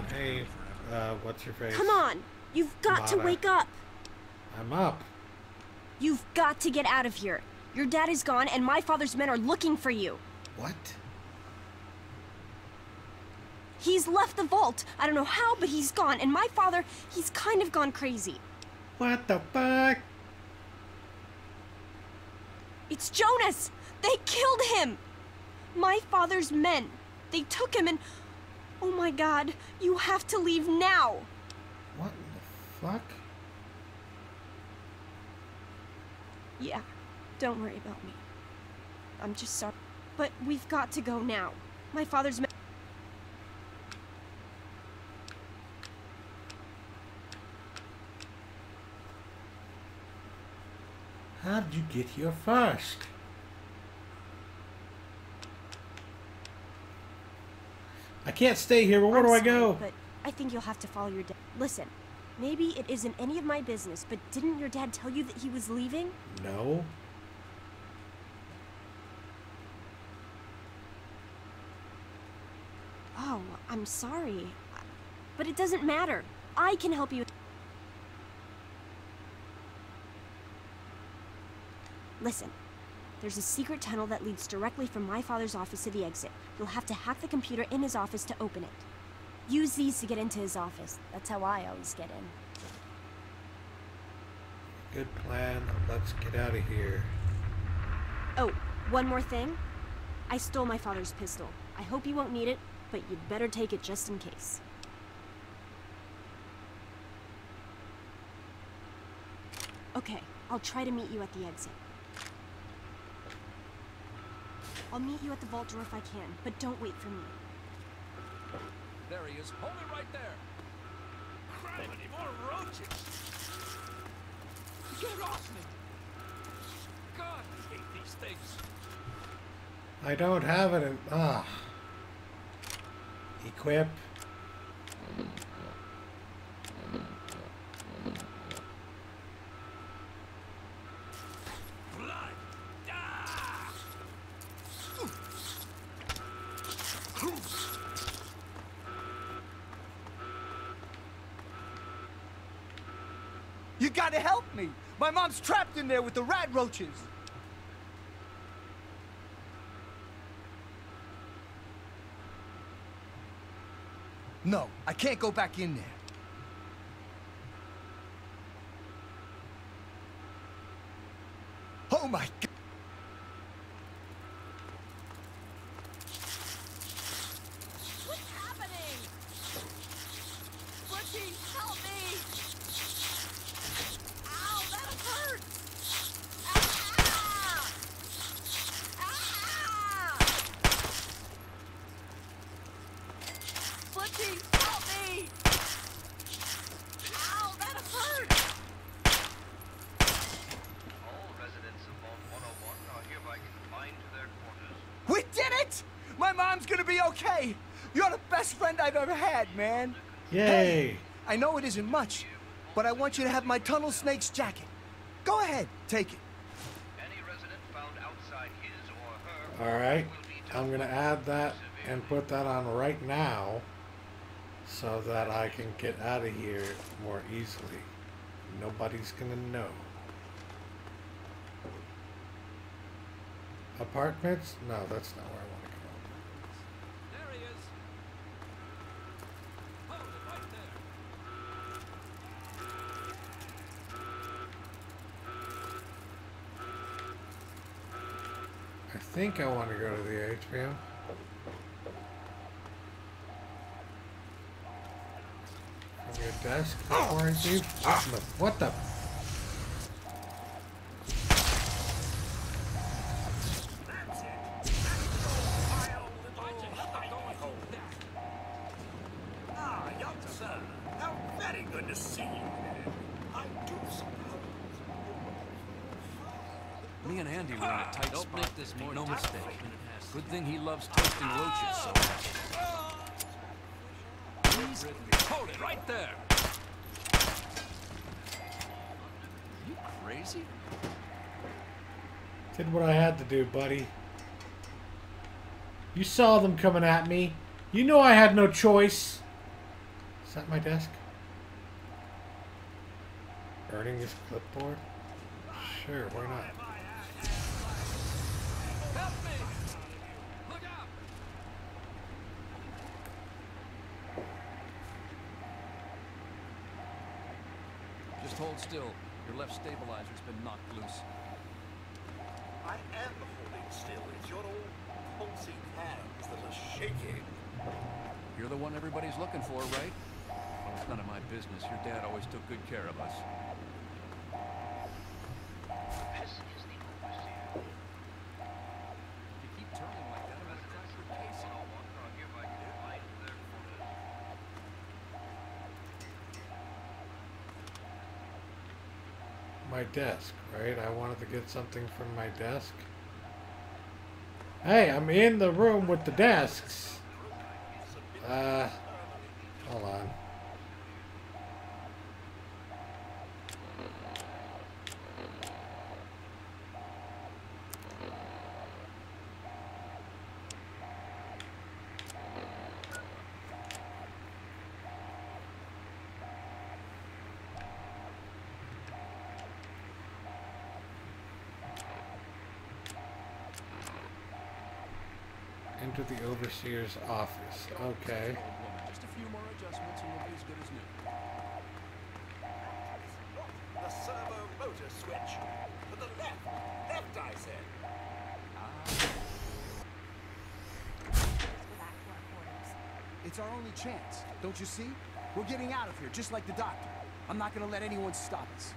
on. Hey, what's your face? Come on! You've got to wake up! I'm up. You've got to get out of here. Your dad is gone, and my father's men are looking for you. What? He's left the vault. I don't know how, but he's gone. And my father, he's kind of gone crazy. What the fuck? It's Jonas! They killed him! My father's men. They took him and... Oh my God, you have to leave now! What the fuck? Yeah, don't worry about me. I'm just sorry. But we've got to go now. My father's men... How did you get here first? I can't stay here, but where do I go? But I think you'll have to follow your dad. Listen, maybe it isn't any of my business, but didn't your dad tell you that he was leaving? No. Oh, I'm sorry. But it doesn't matter. I can help you. Listen, there's a secret tunnel that leads directly from my father's office to the exit. You'll have to hack the computer in his office to open it. Use these to get into his office. That's how I always get in. Good plan. Let's get out of here. Oh, one more thing. I stole my father's pistol. I hope you won't need it, but you'd better take it just in case. Okay, I'll try to meet you at the exit. I'll meet you at the vault door if I can, but don't wait for me. There he is. Hold it right there. Criminy, more roaches. Get off me. God, I hate these things. I don't have it in... Equip. You gotta help me! My mom's trapped in there with the rat roaches! No, I can't go back in there. Oh my God! What's happening? Ricky, help me! Ow, that hurt! Ah! Ah! Fletchy, help me! Ow, that hurt! All residents of Vault 101 are hereby confined to their quarters. We did it! My mom's gonna be okay! You're the best friend I've ever had, man! Yay! Hey, I know it isn't much, but I want you to have my Tunnel Snake's jacket. Go ahead, take it. Any resident found outside his or her Alright. I'm gonna add that and put that on right now so that I can get out of here more easily. Nobody's gonna know. Apartments? No, that's not where I want to go. There he is. Hold it right there. I think I want to go to the atrium. From your desk before I do? What the? Ah, young sir. How very good to see you. I do suppose. Me and Andy were in a tight spot. Make this more no mistake. Good thing he loves toasting roaches so much. Please hold it right there. You crazy? Did what I had to do, buddy. You saw them coming at me. You know I had no choice. Is that my desk? Earning this clipboard? Sure, why not? Help me! Look out! Just hold still. Your left stabilizer's been knocked loose. I am holding still. It's your old pulsing hands that are shaking. You're the one everybody's looking for, right? Well, it's none of my business. Your dad always took good care of us. This is the overseer. If you keep turning like that, I'm gonna crack your case in. 101 are hereby confined to their quarters. My desk, right? I wanted to get something from my desk. Hey, I'm in the room with the desks. Hold on. Enter the overseer's office. Okay. Old woman, just a few more adjustments and you'll be as good as new. The servo motor switch. To the left. Left, I said. It's our only chance, don't you see? We're getting out of here, just like the doctor. I'm not gonna let anyone stop us.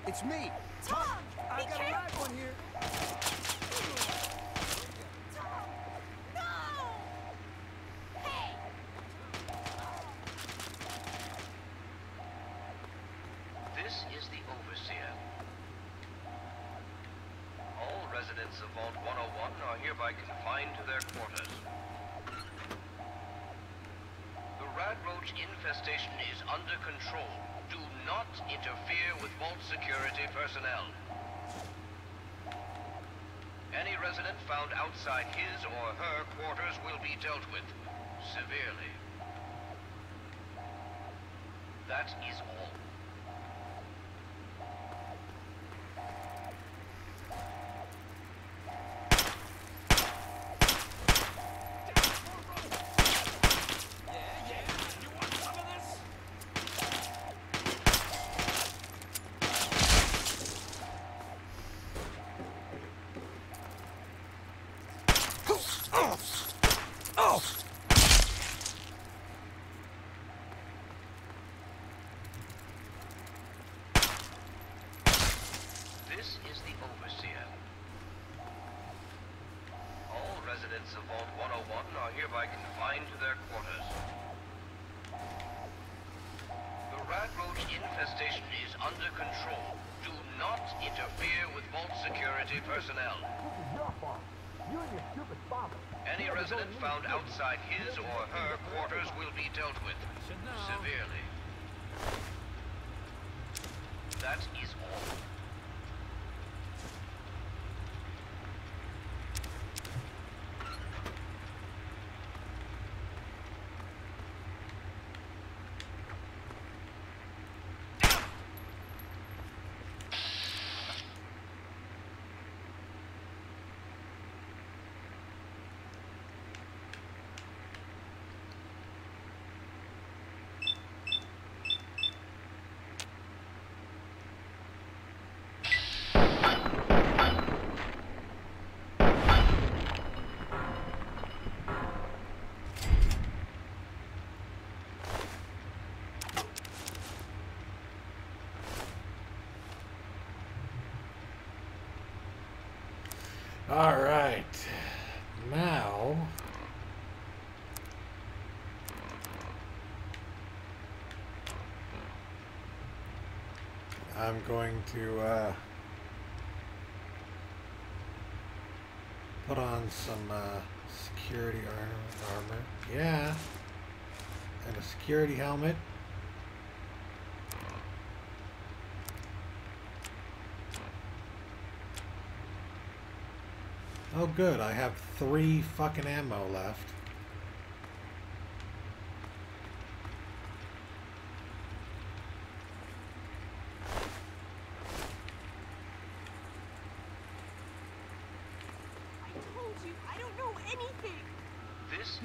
It's me! Tom! I Be got a live careful! one here! Tom! No! Hey! This is the overseer. All residents of Vault 101 are hereby confined to their quarters. The Radroach infestation is under control. Do not interfere with Vault security personnel. Any resident found outside his or her quarters will be dealt with severely. That is all. This is the overseer. All residents of Vault 101 are hereby confined to their quarters. The Radroach infestation is under control. Do not interfere with Vault security personnel. Any resident found outside his or her quarters will be dealt with severely. That is all. All right. Now, I'm going to put on some security armor. Yeah. And a security helmet. Oh good, I have 3 fucking ammo left.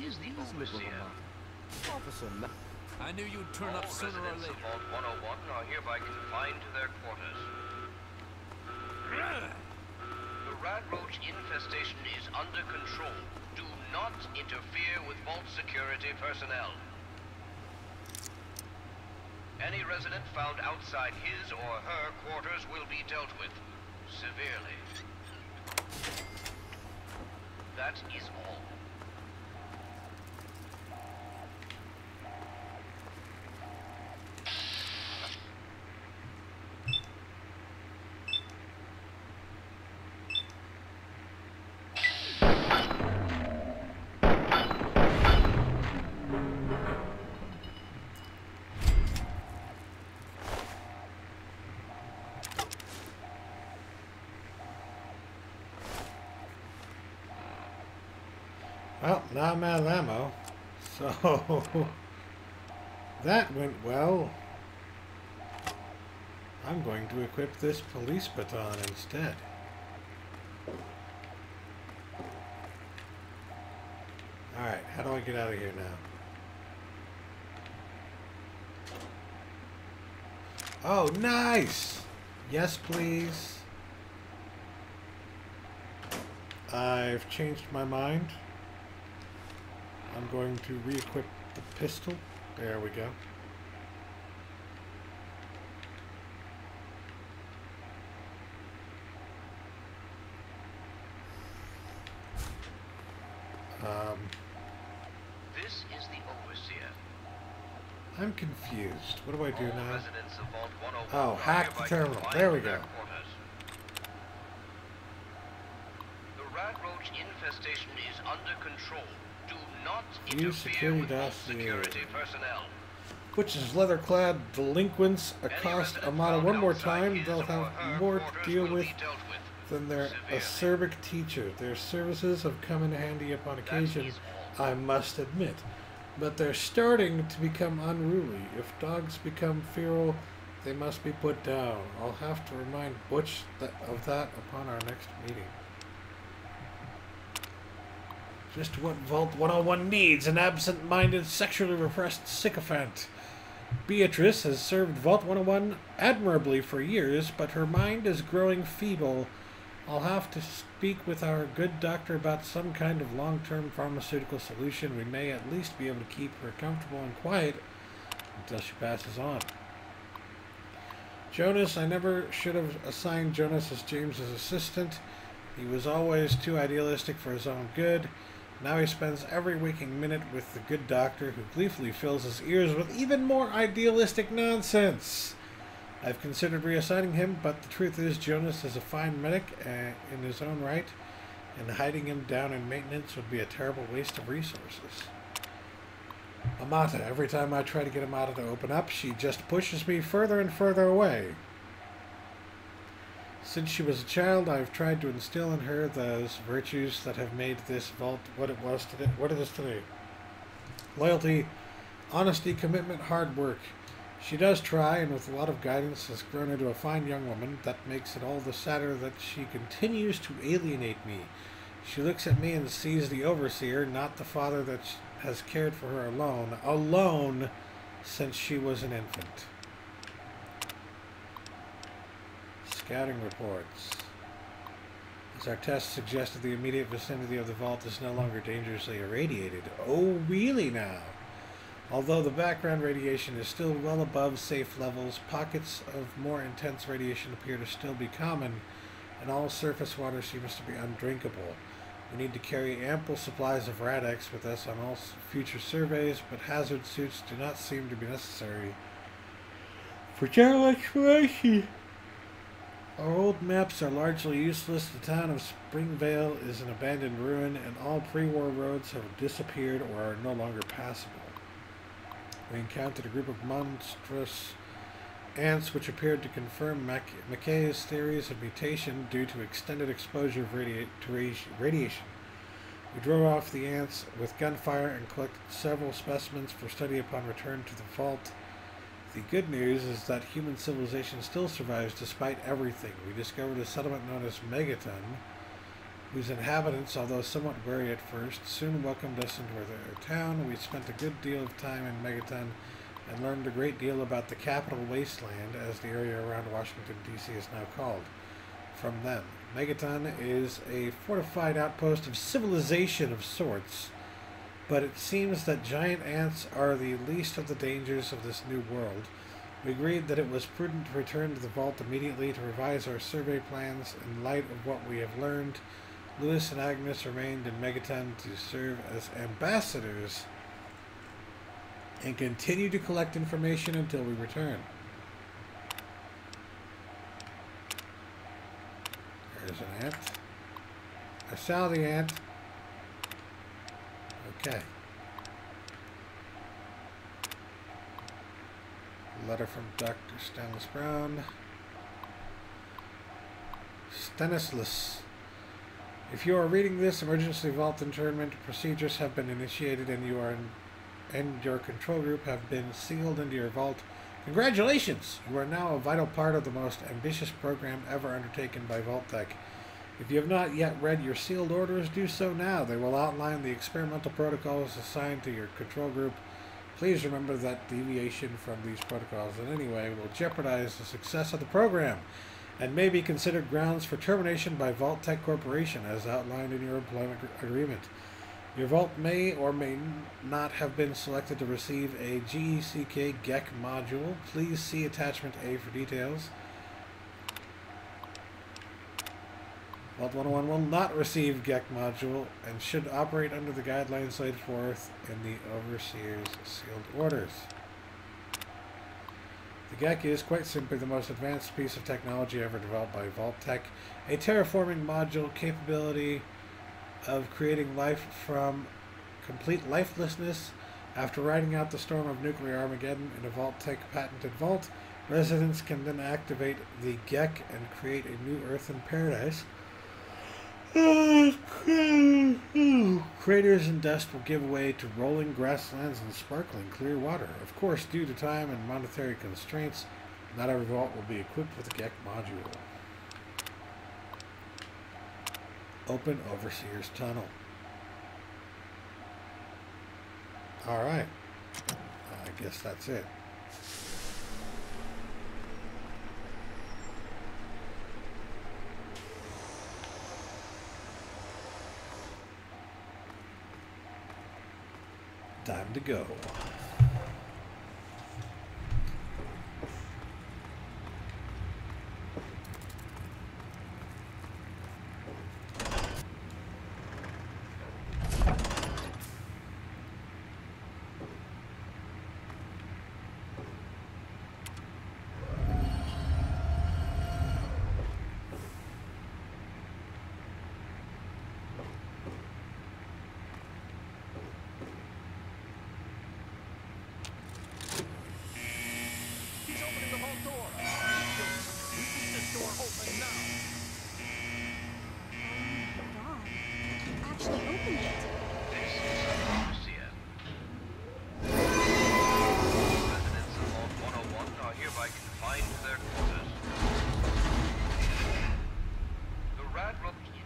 is the overseer. Officer, I knew you'd turn up All sooner or residents of later. Vault 101 are hereby confined to their quarters. The rat roach infestation is under control. Do not interfere with Vault security personnel. Any resident found outside his or her quarters will be dealt with severely. That is all. Well, now I'm out of ammo. So, that went well. I'm going to equip this police baton instead. Alright, how do I get out of here now? Oh, nice! Yes, please. I've changed my mind. I'm going to re-equip the pistol. There we go. This is the overseer. I'm confused. What do I do All now? residents of Vault 101 Oh, are hack the hereby terminal. confined There we to their go. quarters. The rat roach infestation is under control. Do not Use interfere with Vault dossier. security personnel. Which is leather-clad delinquents accost Amata one more time, they'll have more to deal with than their acerbic teacher. Their services have come in handy upon occasion, I must admit. But they're starting to become unruly. If dogs become feral, they must be put down. I'll have to remind Butch of that upon our next meeting. Just what Vault 101 needs, an absent-minded, sexually repressed sycophant. Beatrice has served Vault 101 admirably for years, but her mind is growing feeble. I'll have to speak with our good doctor about some kind of long-term pharmaceutical solution. We may at least be able to keep her comfortable and quiet until she passes on. Jonas, I never should have assigned Jonas as James's assistant. He was always too idealistic for his own good. Now he spends every waking minute with the good doctor, who gleefully fills his ears with even more idealistic nonsense. I've considered reassigning him, but the truth is Jonas is a fine medic in his own right, and hiding him down in maintenance would be a terrible waste of resources. Amata, every time I try to get Amata to open up, she just pushes me further and further away. Since she was a child, I've tried to instill in her those virtues that have made this vault what it was today. What it is today. Loyalty, honesty, commitment, hard work. She does try, and with a lot of guidance has grown into a fine young woman. That makes it all the sadder that she continues to alienate me. She looks at me and sees the overseer, not the father that has cared for her alone since she was an infant. Scouting reports. As our tests suggested, the immediate vicinity of the vault is no longer dangerously irradiated. Oh, really now? Although the background radiation is still well above safe levels, pockets of more intense radiation appear to still be common, and all surface water seems to be undrinkable. We need to carry ample supplies of Radex with us on all future surveys, but hazard suits do not seem to be necessary for general exploration. Our old maps are largely useless. The town of Springvale is an abandoned ruin, and all pre-war roads have disappeared or are no longer passable. We encountered a group of monstrous ants which appeared to confirm McKay's theories of mutation due to extended exposure to radiation. We drove off the ants with gunfire and collected several specimens for study upon return to the vault. The good news is that human civilization still survives despite everything. We discovered a settlement known as Megaton, whose inhabitants, although somewhat wary at first, soon welcomed us into their town. We spent a good deal of time in Megaton and learned a great deal about the capital wasteland, as the area around Washington, D.C. is now called, from them. Megaton is a fortified outpost of civilization of sorts, but it seems that giant ants are the least of the dangers of this new world. We agreed that it was prudent to return to the vault immediately to revise our survey plans in light of what we have learned. Lewis and Agnes remained in Megaton to serve as ambassadors and continue to collect information until we return. There's an ant. I saw the ant. Okay. Letter from Dr. Stanislas Brown. Stanislas. If you are reading this, emergency vault internment procedures have been initiated and your control group have been sealed into your vault. Congratulations! You are now a vital part of the most ambitious program ever undertaken by Vault-Tec. If you have not yet read your sealed orders, do so now. They will outline the experimental protocols assigned to your control group. Please remember that deviation from these protocols in any way will jeopardize the success of the program and may be considered grounds for termination by Vault-Tec Corporation as outlined in your employment agreement. Your vault may or may not have been selected to receive a GECK module. Please see attachment A for details. Vault 101 will not receive GECK module and should operate under the guidelines laid forth in the Overseer's sealed orders. The GECK is quite simply the most advanced piece of technology ever developed by Vault-Tec, a terraforming module capability of creating life from complete lifelessness. After riding out the storm of nuclear Armageddon in a Vault-Tec patented vault, residents can then activate the GECK and create a new Earth in paradise. Craters and dust will give way to rolling grasslands and sparkling clear water. Of course, due to time and monetary constraints, not every vault will be equipped with a GECK module. Open Overseer's Tunnel. Alright. I guess that's it. Time to go.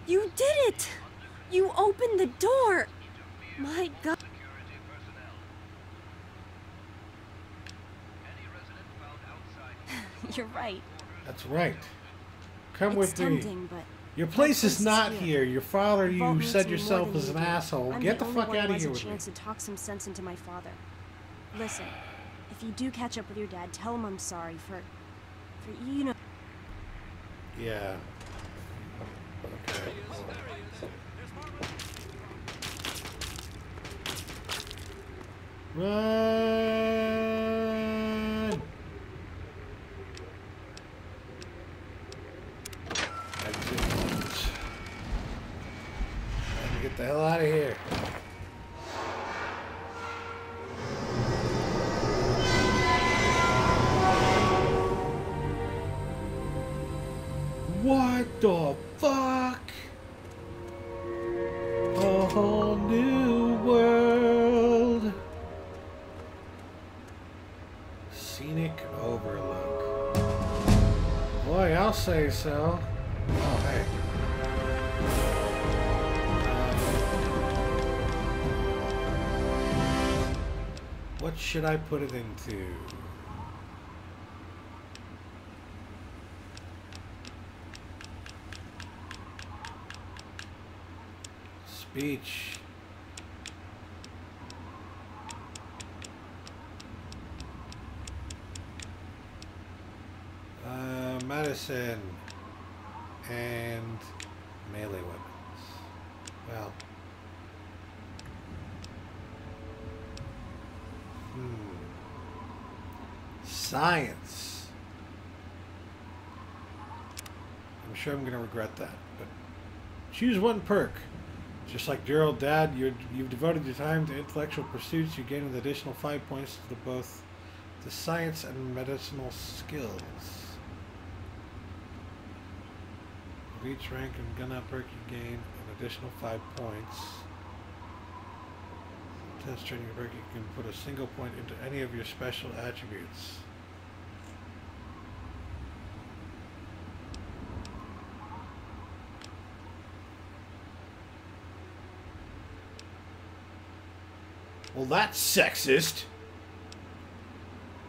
You did it! You opened the door! My God. You're right. That's right. Come It's with tempting, me. but Your place is not here. Your father, the vault you needs said me yourself, more than is you an do. asshole. I'm Get the only fuck one out who of has here a with me. chance to talk some sense into my father. Listen, if you do catch up with your dad, tell him I'm sorry for you know. Yeah. Okay. Run! Exit. Time to get the hell out of here. What the fuck? A whole new world. Scenic overlook. Boy, I'll say so. Oh, hey. What should I put it into? Speech. Medicine. And melee weapons. Well. Science. I'm sure I'm going to regret that, but choose one perk. Just like dear old dad, you've devoted your time to intellectual pursuits. You gain an additional 5 points to both the science and medicinal skills. With each rank and gun up perk, you gain an additional 5 points. Test training perk, you can put a single point into any of your special attributes. Well, that's sexist.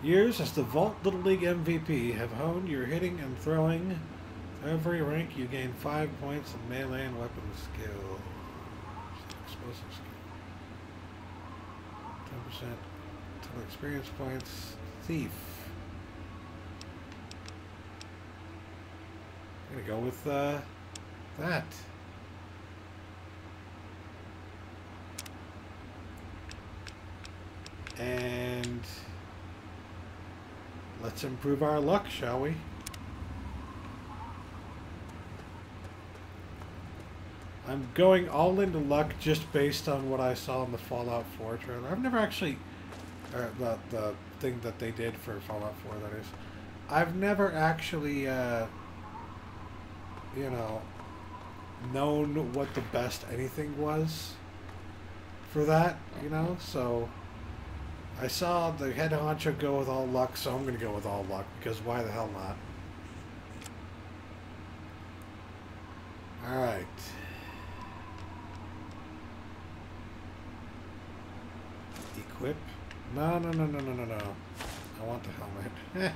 Years as the Vault Little League MVP have honed your hitting and throwing. Every rank you gain 5 points in melee and weapon skill. Explosive skill. 10% total experience points. Thief. I'm gonna go with that. And let's improve our luck, shall we? I'm going all into luck just based on what I saw in the Fallout 4 trailer. I've never actually, the thing that they did for Fallout 4, that is. I've never actually, you know, known what the best anything was for that, you know, so I saw the head honcho go with all luck, so I'm going to go with all luck, because why the hell not? Alright. Equip? No. I want the helmet. Wait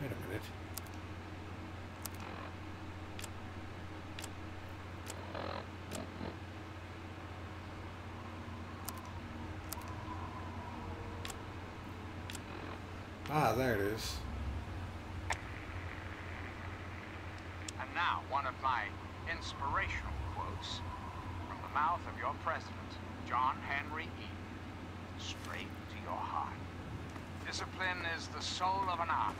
a minute. Ah, there it is. And now, one of my inspirational quotes from the mouth of your president, John Henry Eden, straight to your heart. Discipline is the soul of an army.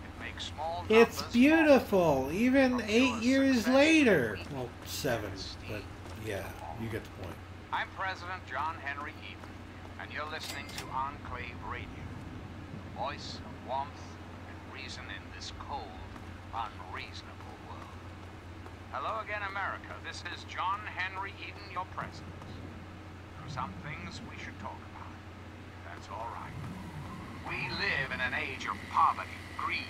It makes small numbers. It's beautiful, even 8 years later. Well, 7, but yeah, you get the point. I'm President John Henry Eden, and you're listening to Enclave Radio. Voice of warmth and reason in this cold, unreasonable world. Hello again, America. This is John Henry Eden, your president. There are some things we should talk about. That's all right. We live in an age of poverty, greed,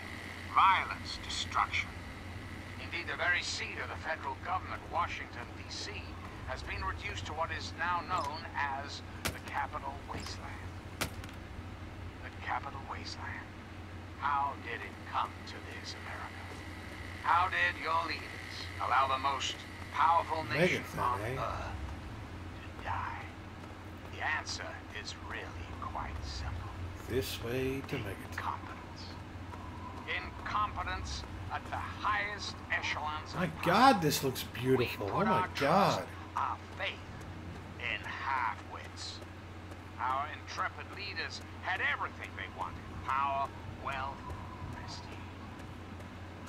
violence, destruction. Indeed, the very seat of the federal government, Washington, D.C., has been reduced to what is now known as the Capital Wasteland. Capital wasteland. How did it come to this, America? How did your leaders allow the most powerful nation on Earth to die? The answer is really quite simple. This way to make it. Incompetence. Incompetence at the highest echelons. My God, this looks beautiful. Oh my God. Our faith in half-wits. Our intrepid leaders had everything they wanted. Power, wealth, prestige.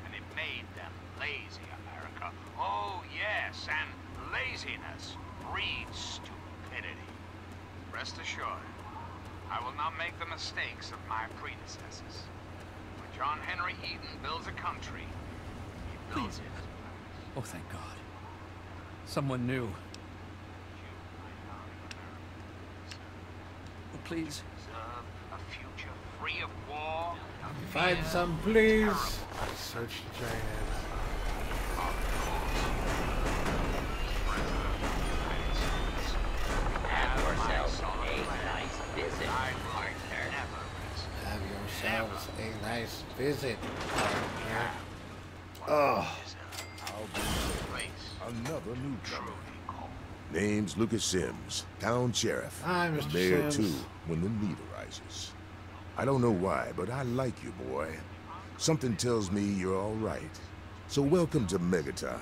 And it made them lazy, America. Oh, yes, and laziness breeds stupidity. Rest assured, I will not make the mistakes of my predecessors. When John Henry Eden builds a country, he builds it. Oh, thank God. Someone new. Please. Deserve a future free of war. Find some, please. Search the giant. Visit. Oh. Another newcomer. Name's Lucas Sims, town sheriff. Hi, Mr. Mayor Sims. too, when the need arises. I don't know why, but I like you, boy. Something tells me you're all right. So welcome to Megaton.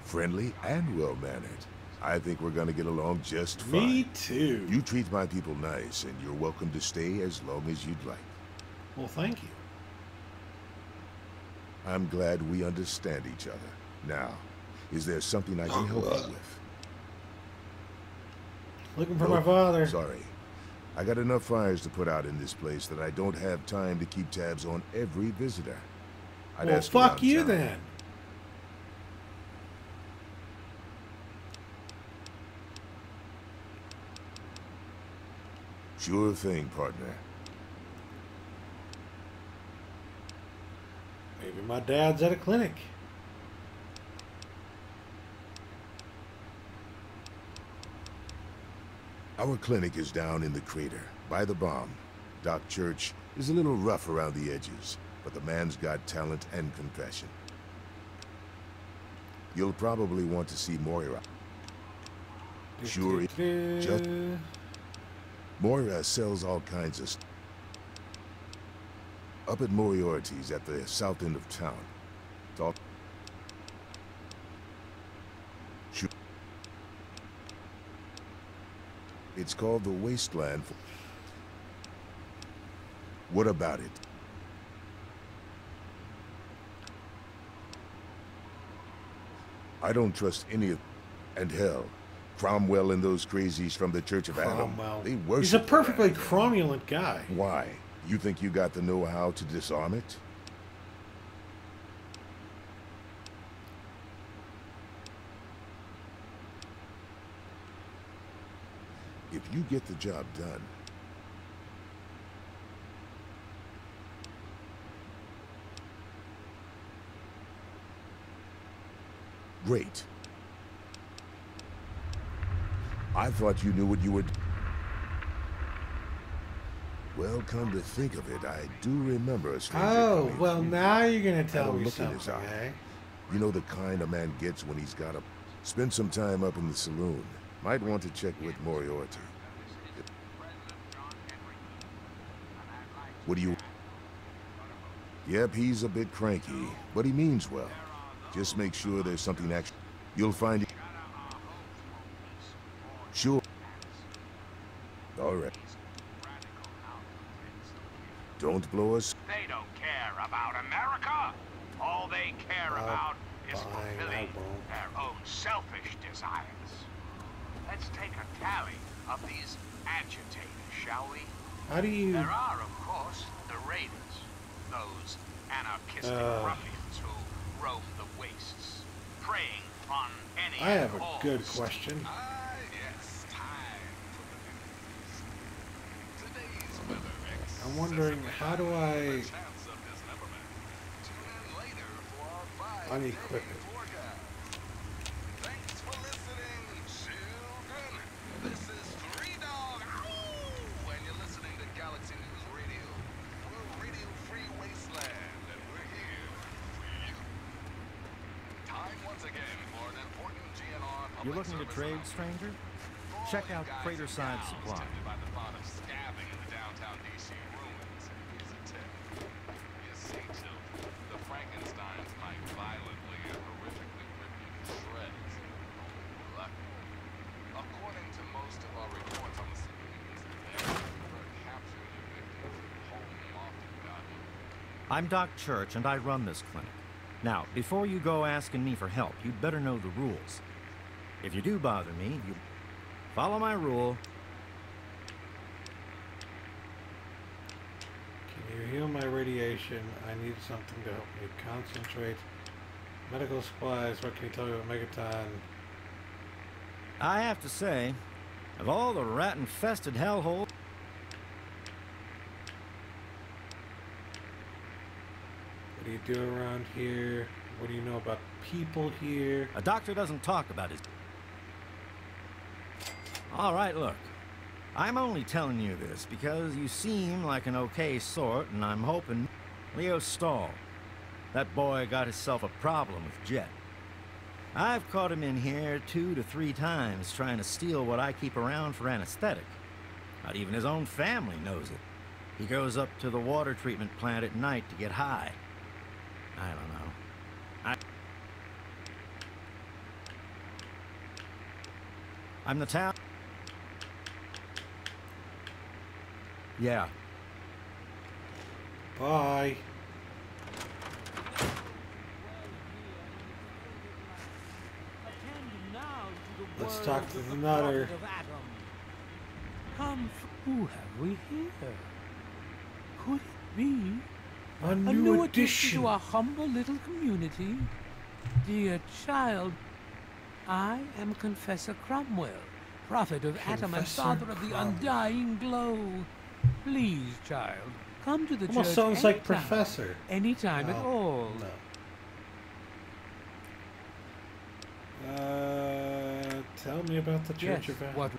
Friendly and well-mannered. I think we're gonna get along just fine. Me too. You treat my people nice, and you're welcome to stay as long as you'd like. Well, thank you. I'm glad we understand each other. Now, is there something I can help you with? Looking for my father. Sorry. I got enough fires to put out in this place that I don't have time to keep tabs on every visitor. I'd Well, ask fuck around you town. then. Sure thing, partner. Maybe my dad's at a clinic. Our clinic is down in the crater, by the bomb. Doc Church is a little rough around the edges, but the man's got talent and compassion. You'll probably want to see Moira. Sure, just... Moira sells all kinds of stuff. Up at Moriarty's at the south end of town. Talk. Sure. It's called the Wasteland. What about it? I don't trust any of... And hell, Cromwell and those crazies from the Church of Adam. Cromwell. They worship... He's a perfectly that. cromulent guy. Why? You think you got the know-how to disarm it? If you get the job done, great. I thought you knew what you were... Well, come to think of it, I do remember a stranger. Oh, coming well, through. now you're going to Had tell a me look in his something, eye. eh? You know the kind a man gets when he's got to spend some time up in the saloon. Might want to check with Moriarty. What do you... Yep, he's a bit cranky, but he means well. Just make sure there's something extra. You'll find it. Sure. All right. Don't blow us. They don't care about America. All they care about is fine, fulfilling I won't. their own selfish desires. Let's take a tally of these agitators, shall we? How do you... There are, of course, the raiders. Those anarchistic ruffians who roam the wastes, preying on any I have a cause. good question. Yes, time for the news. Today's weather. I'm wondering, how do I Chance of this neverman. Tune in later for our 5 unequip it? forecast. Thanks for listening, children. This is Three Dog. Ow! And you're listening to Galaxy News Radio. We're Radio Free Wasteland, and we're here for you. Time once again for an important GNR public You're looking to service trade, announcement. stranger? For all Check you out guys Craterside and gals Supply. tempted by the thought of stabbing in the downtown DC ruins, here's a tip. You see, children, the Frankensteins might violently and horrifically rip you to shreds. Lucky. According to most of our reports on the civilians, they're never captured their victims and hauled them off to God. I'm Doc Church, and I run this clinic. Now, before you go asking me for help, you'd better know the rules. If you do bother me, you follow my rule. Can you heal my radiation? I need something to help me concentrate. Medical supplies, what can you tell me about Megaton? I have to say, of all the rat-infested hellholes... What do you do around here? What do you know about people here? A doctor doesn't talk about his... All right, look. I'm only telling you this because you seem like an okay sort, and I'm hoping... Leo Stoud. That boy got himself a problem with Jet. I've caught him in here 2 to 3 times trying to steal what I keep around for anesthetic. Not even his own family knows it. He goes up to the water treatment plant at night to get high. I don't know. I'm the town... Yeah. Bye. Let's talk to the Nutter. Come, who have we here? Could it be A a new new addition addition. to our humble little community? Dear child, I am Confessor Cromwell, prophet of Atom and Confessor father of the Cromwell. undying glow. Please, child, come to the Almost church sounds like anytime, Professor. anytime at Oh, all. No. Tell me about the Church Yes, of Atom. what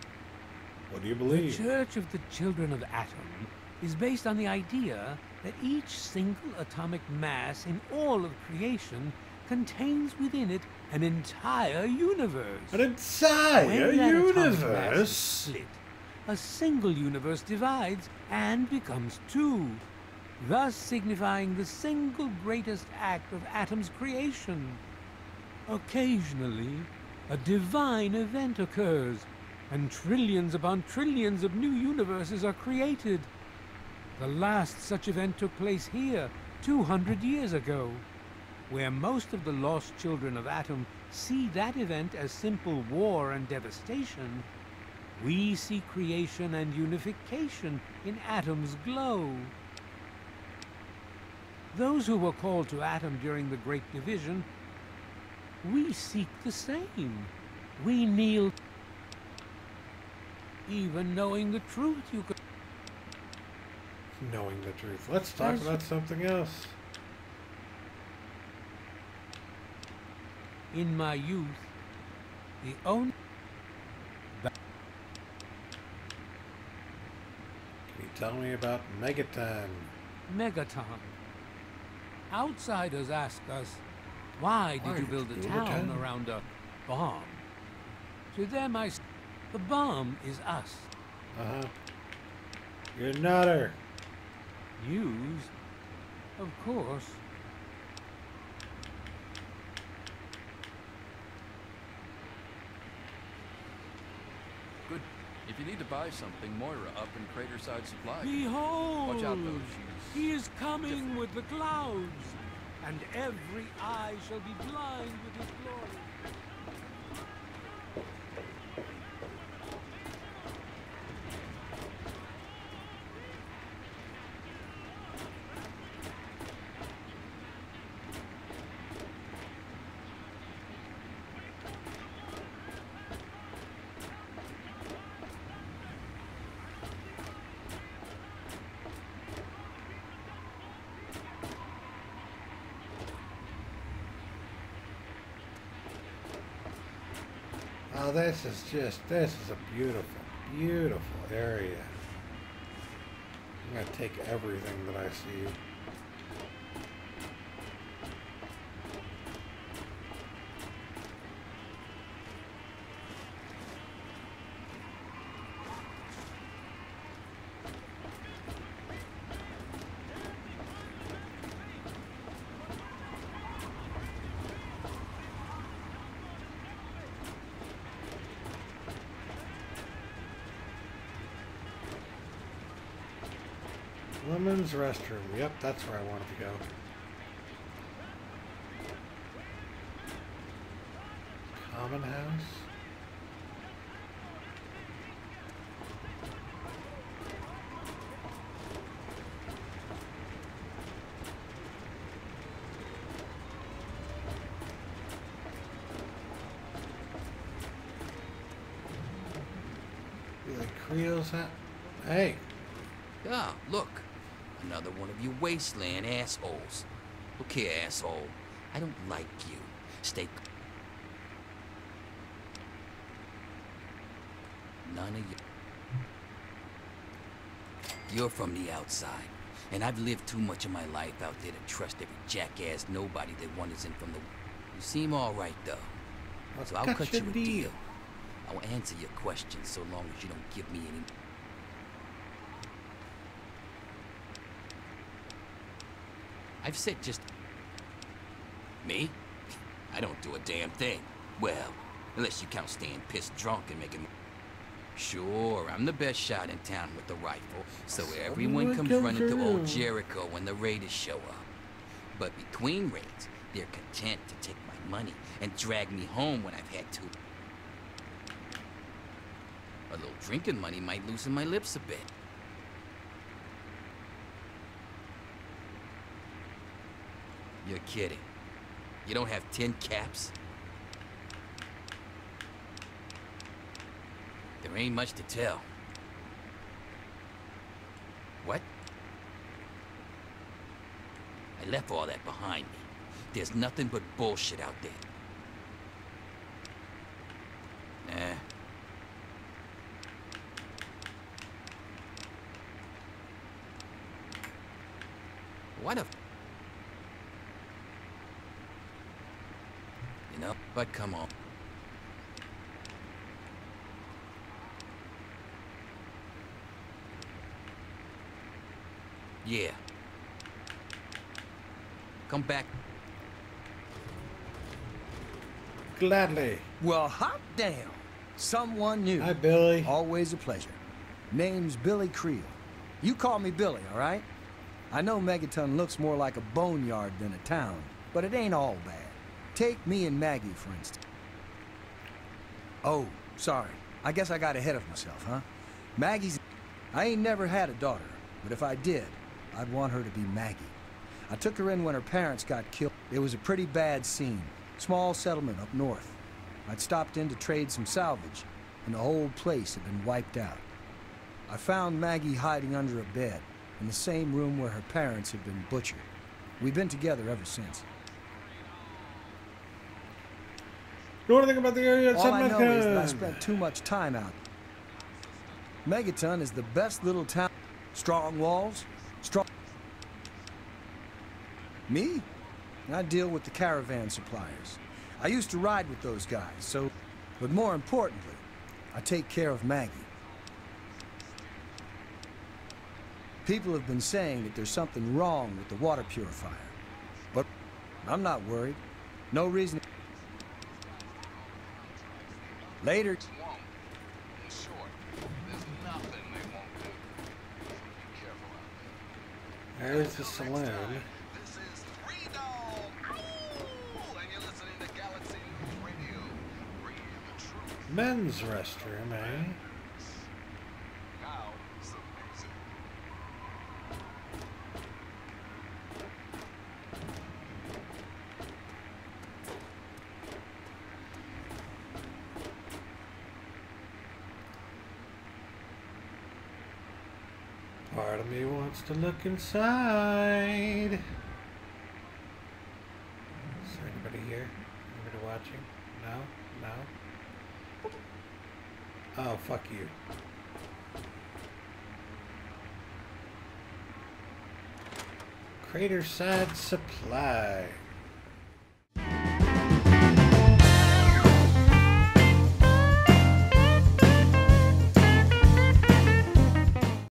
do you The believe? Church of the Children of Atom is based on the idea that each single atomic mass in all of creation contains within it an entire universe. An entire When that atomic mass is universe? split, a single universe divides and becomes 2, thus signifying the single greatest act of Atom's creation. Occasionally, a divine event occurs, and trillions upon trillions of new universes are created. The last such event took place here 200 years ago, where most of the lost children of Atom see that event as simple war and devastation. We see creation and unification in Atom's glow. Those who were called to Atom during the Great Division, we seek the same. We kneel. Even knowing the truth, you could... Knowing the truth. Let's talk about something else. In my youth, the only... Can you tell me about Megaton? Megaton. Outsiders ask us, why did you build a town around a bomb? To them I say, the bomb is us. Uh-huh. You're a Nutter. Used, of course. Good. If you need to buy something, Moira up in Craterside Supply. Behold! Watch out, though. She's He is coming with the clouds, and every eye shall be blind with his glory. Oh, this is a beautiful, beautiful area. I'm gonna take everything that I see. Women's restroom. Yep, that's where I wanted to go. Common house. Be like Creole's hat. Hey. Ah, look. Another one of you wasteland assholes. Look here, asshole. I don't like you. Stay... None of you... You're from the outside, and I've lived too much of my life out there to trust every jackass nobody that wanders in from the... You seem all right, though. So I'll cut you a deal. I'll answer your questions so long as you don't give me any... I've said just... Me? I don't do a damn thing. Well, unless you count staying pissed drunk and making... Sure, I'm the best shot in town with the rifle, so everyone comes running to old Jericho when the raiders show up. But between raids, they're content to take my money and drag me home when I've had to. A little drinking money might loosen my lips a bit. You're kidding. You don't have 10 caps? There ain't much to tell. What? I left all that behind me. There's nothing but bullshit out there. Nah. What a... You know, but come on. Yeah. Come back. Gladly. Well, hot damn. Someone new. Hi, Billy. Always a pleasure. Name's Billy Creel. You call me Billy, all right? I know Megaton looks more like a boneyard than a town, but it ain't all bad. Take me and Maggie, for instance. Oh, sorry. I guess I got ahead of myself, huh? Maggie's... I ain't never had a daughter, but if I did, I'd want her to be Maggie. I took her in when her parents got killed. It was a pretty bad scene. Small settlement up north. I'd stopped in to trade some salvage, and the whole place had been wiped out. I found Maggie hiding under a bed, in the same room where her parents had been butchered. We've been together ever since. You want to think about the area? All I know is that I spent too much time out. Megaton is the best little town. Strong walls, strong... Me? I deal with the caravan suppliers. I used to ride with those guys, so... But more importantly, I take care of Maggie. People have been saying that there's something wrong with the water purifier. But I'm not worried. No reason... Later. In short, there's nothing they won't do. Be careful out there. There's the saloon. This is Three Dog. Ooh, and you're listening to Galaxy News Radio. Bringing you the truth. Men's restroom, eh? Now, some music. Part of me wants to look inside. Is there anybody here? Anybody watching? No? No? Oh, fuck you. Crater side supply.